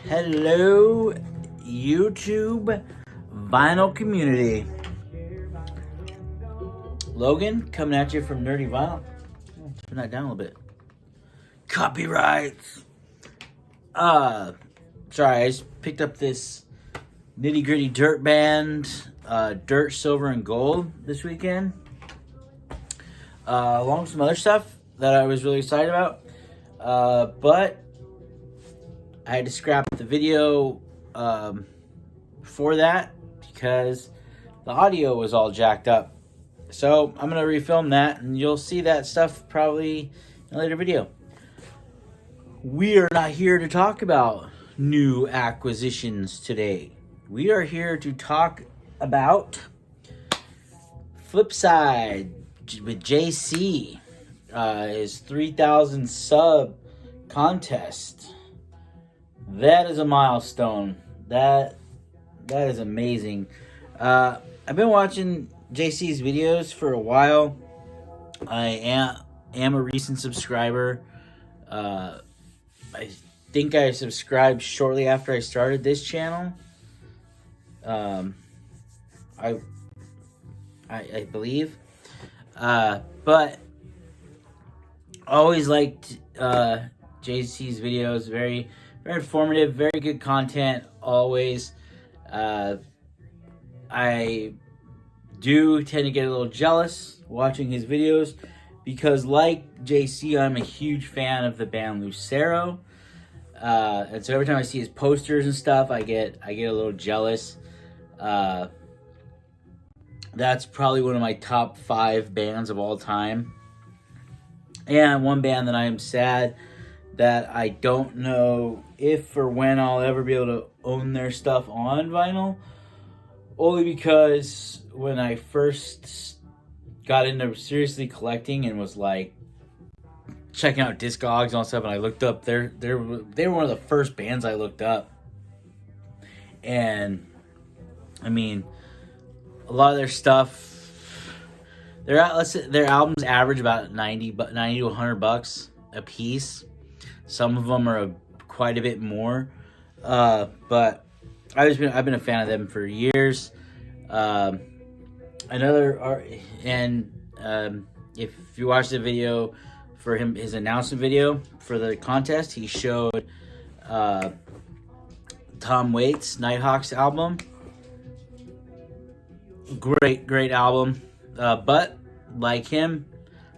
Hello, YouTube vinyl community. Logan coming at you from Nerdy Vinyl. Turn that down a little bit. Copyrights. Sorry, I just picked up this nitty gritty dirt band, Dirt, Silver, and Gold this weekend. Along with some other stuff that I was really excited about. But I had to scrap the video for that because the audio was all jacked up. So I'm going to refilm that, and you'll see that stuff probably in a later video. We are not here to talk about new acquisitions today. We are here to talk about Flipside with JC. His 3,000 sub contest. That is a milestone. That is amazing. I've been watching JC's videos for a while. I am a recent subscriber. I think I subscribed shortly after I started this channel. I believe. But always liked JC's videos. Very informative, very good content, always. I do tend to get a little jealous watching his videos because, like JC, I'm a huge fan of the band Lucero. And so every time I see his posters and stuff, I get a little jealous. That's probably one of my top 5 bands of all time. And one band that I am sad that I don't know if or when I'll ever be able to own their stuff on vinyl. Only because when I first got into seriously collecting and was like checking out Discogs and all stuff, and I looked up, they were one of the first bands I looked up. And I mean, a lot of their stuff, their albums average about 90 to $100 a piece. Some of them are quite a bit more, but I've been a fan of them for years. If you watch the video for his announcement video for the contest, he showed Tom Waits' Nighthawks album. Great album. But like him,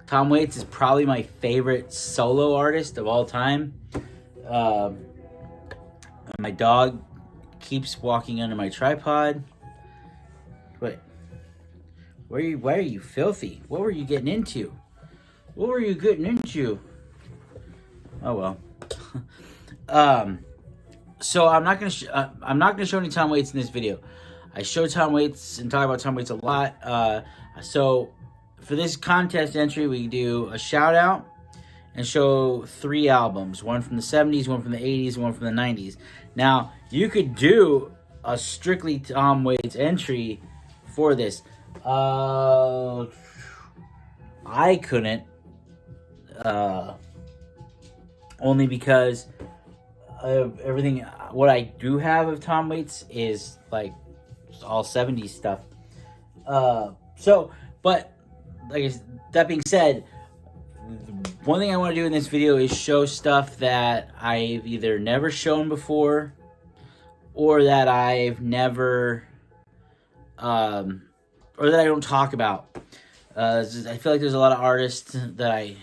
Tom Waits is probably my favorite solo artist of all time. My dog keeps walking under my tripod. Wait, why are you filthy? What were you getting into? Oh well. So I'm not gonna show any Tom Waits in this video. I show Tom Waits and talk about Tom Waits a lot. So for this contest entry, we do a shout out and show 3 albums, one from the 70s, one from the 80s, and one from the 90s. Now, you could do a strictly Tom Waits entry for this. I couldn't. Only because of everything. What I do have of Tom Waits is like all 70s stuff. But that being said, one thing I want to do in this video is show stuff that I've either never shown before or that I've never, or that I don't talk about. I feel like there's a lot of artists that I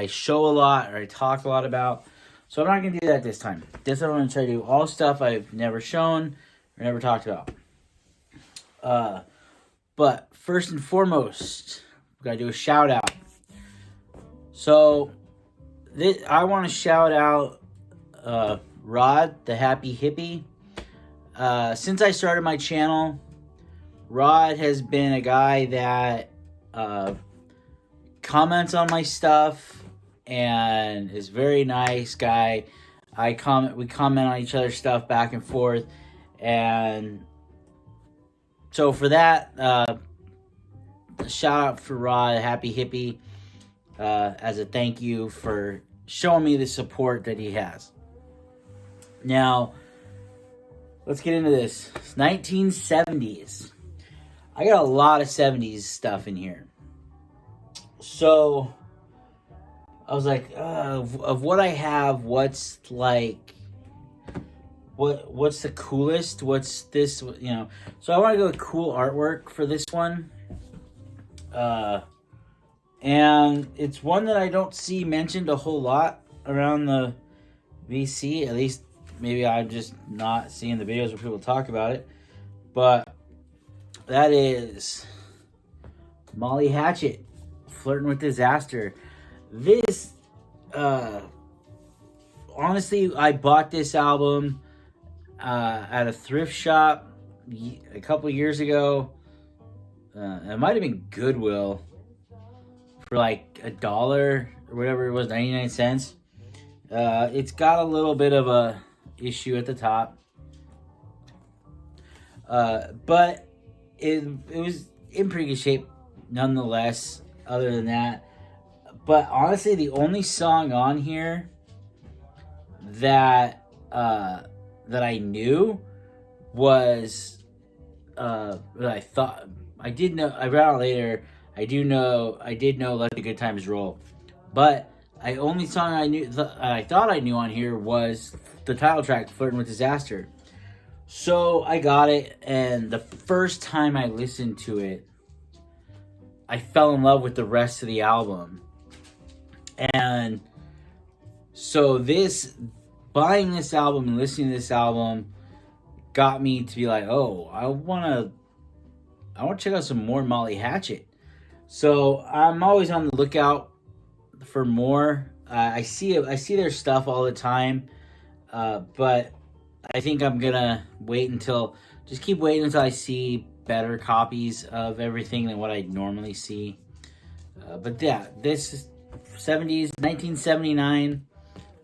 show a lot or I talk a lot about. So I'm not going to do that this time. This time I'm going to try to do all stuff I've never shown or never talked about. But first and foremost, we got to do a shout out. So I want to shout out Rod, the Happy Hippie. Since I started my channel, Rod has been a guy that comments on my stuff and is a very nice guy. We comment on each other's stuff back and forth, and so for that, a shout out for Rod, Happy Hippie, as a thank you for showing me the support that he has. Now, let's get into this. It's 1970s. I got a lot of 70s stuff in here. So, I was like, of what I have, what's like, what's the coolest? What's this, you know? So I want to go with cool artwork for this one. And it's one that I don't see mentioned a whole lot around the VC. At least maybe I'm just not seeing the videos where people talk about it. But that is Molly Hatchet, Flirting with Disaster. This, honestly, I bought this album at a thrift shop a couple years ago. It might have been Goodwill for like $1 or whatever it was, 99 cents. It's got a little bit of a issue at the top. But it was in pretty good shape nonetheless, other than that. But honestly, the only song on here that I knew was that I thought I did know. I read out later. I did know "Let the Good Times Roll," but the only song I thought I knew on here was the title track, "Flirting with Disaster." So I got it, and the first time I listened to it, I fell in love with the rest of the album. And so buying this album and listening to this album got me to be like, oh, I want to check out some more Molly Hatchet. So I'm always on the lookout for more. I see their stuff all the time, but I think I'm gonna keep waiting until I see better copies of everything than what I normally see. But yeah, this is 70s, 1979,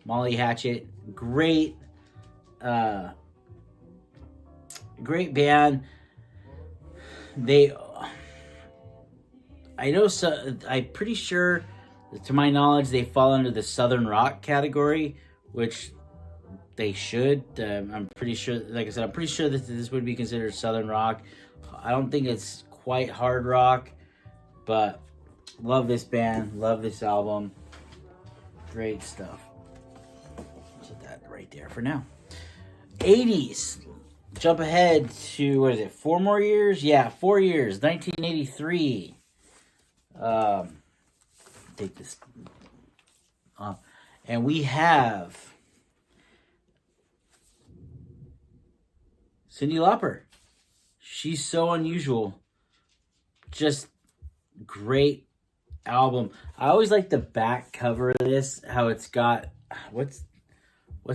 Molly Hatchet, great band. I'm pretty sure, to my knowledge, they fall under the Southern Rock category, which they should. I'm pretty sure, like I said, I'm pretty sure that this would be considered Southern Rock. I don't think it's quite hard rock, but love this band, love this album. Great stuff. Put that right there for now. 80s. Jump ahead to, what is it, 4 more years? Yeah, 4 years. 1983. Take this off. And we have Cyndi Lauper. She's So Unusual. Just great album. I always like the back cover of this, how it's got, what's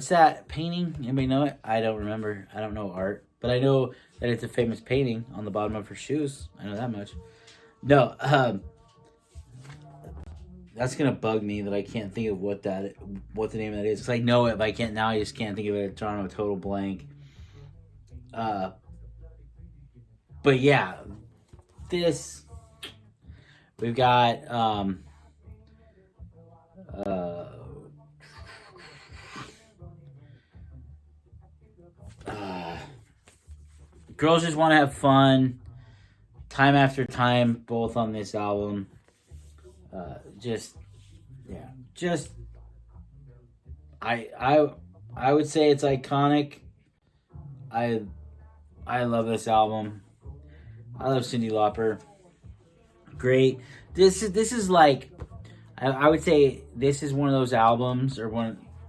that painting? Anybody know it? I don't remember. I don't know art, but I know that it's a famous painting on the bottom of her shoes. I know that much. No, that's gonna bug me that I can't think of what the name of that is. Cause I know it, but I can't now. I just can't think of it. It's drawing a total blank. But yeah, we've got Girls Just Want to Have Fun, Time After Time, both on this album. I would say it's iconic. I love this album. I love Cyndi Lauper. Great. This is like, I would say this is one of those albums,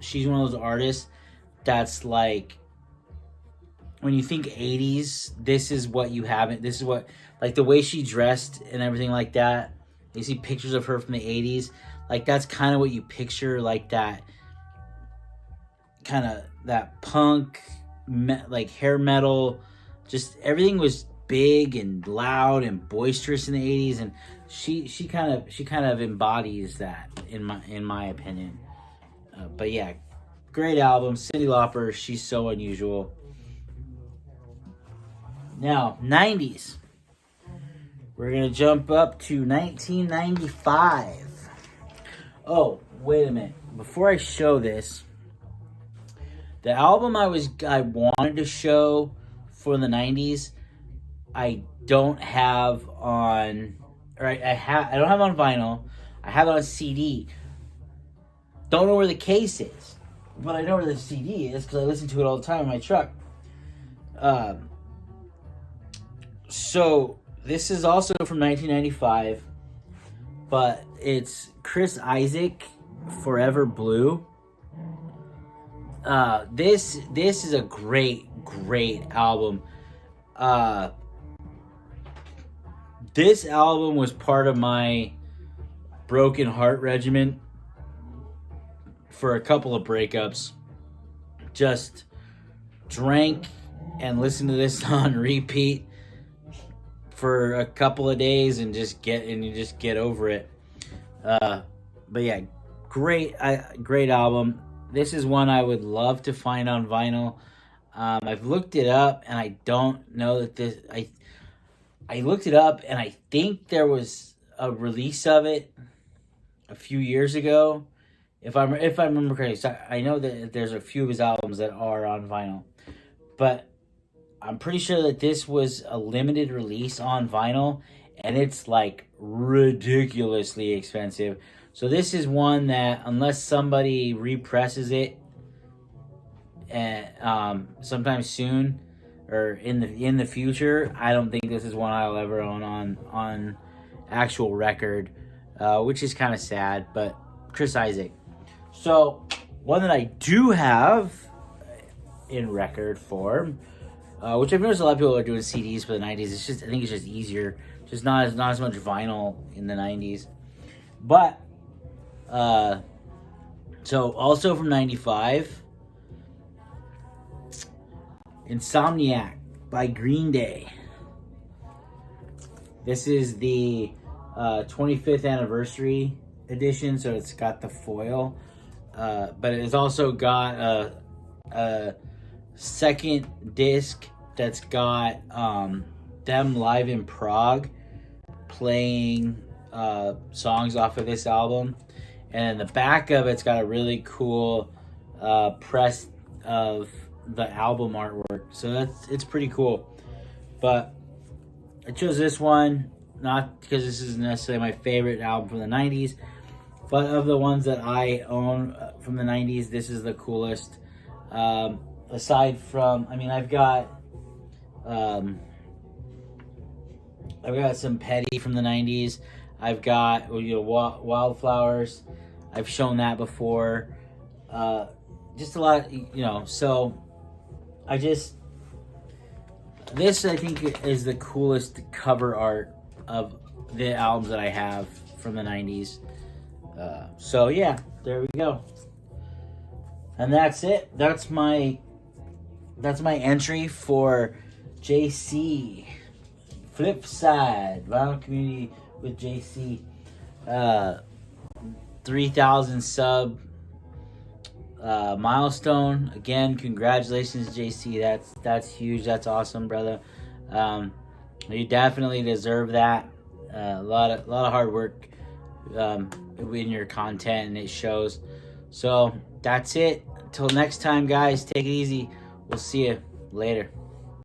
she's one of those artists that's like, when you think 80s, this is what you haven't. This is what, like the way she dressed and everything like that. You see pictures of her from the 80s. Like that's kind of what you picture, like that kind of that punk, like hair metal. Just everything was big and loud and boisterous in the 80s, and she kind of embodies that in my opinion. But yeah, great album. Cyndi Lauper, She's So Unusual. Now, 90s. We're going to jump up to 1995. Oh, wait a minute. Before I show this, The album I wanted to show for the 90s, I don't have on, or I don't have on vinyl. I have it on CD. Don't know where the case is, but I know where the CD is because I listen to it all the time in my truck. So this is also from 1995, but it's Chris Isaak, Forever Blue. This is a great album. This album was part of my broken heart regimen for a couple of breakups. Just drank and listened to this on repeat for a couple of days and you just get over it. But yeah, great album. This is one I would love to find on vinyl. I've looked it up and I don't know that this. I looked it up and I think there was a release of it a few years ago. If I remember correctly, so I know that there's a few of his albums that are on vinyl, but I'm pretty sure that this was a limited release on vinyl, and it's like ridiculously expensive. So this is one that unless somebody represses it, and sometime soon or in the future, I don't think this is one I'll ever own on actual record, which is kind of sad. But Chris Isaak. So, one that I do have in record form, which I've noticed a lot of people are doing CDs for the 90s. I think it's just easier. Just not as much vinyl in the 90s. But, so also from 95, Insomniac by Green Day. This is the 25th anniversary edition, so it's got the foil. But it's also got a second disc that's got them live in Prague playing songs off of this album. And the back of it's got a really cool press of the album artwork. So it's pretty cool. But I chose this one, not because this is necessarily my favorite album from the 90s, but of the ones that I own from the 90s, this is the coolest. Aside from, I've got some Petty from the 90s. I've got Wildflowers. I've shown that before. Just a lot, so this I think is the coolest cover art of the albums that I have from the 90s. So yeah, there we go. And that's it. That's my entry for JC. Flip Side, Vinyl Community with JC. 3,000 sub milestone. Again, congratulations, JC. That's huge. That's awesome, brother. You definitely deserve that. A lot of hard work in your content, and it shows. So that's it. Until next time, guys, take it easy. We'll see you later.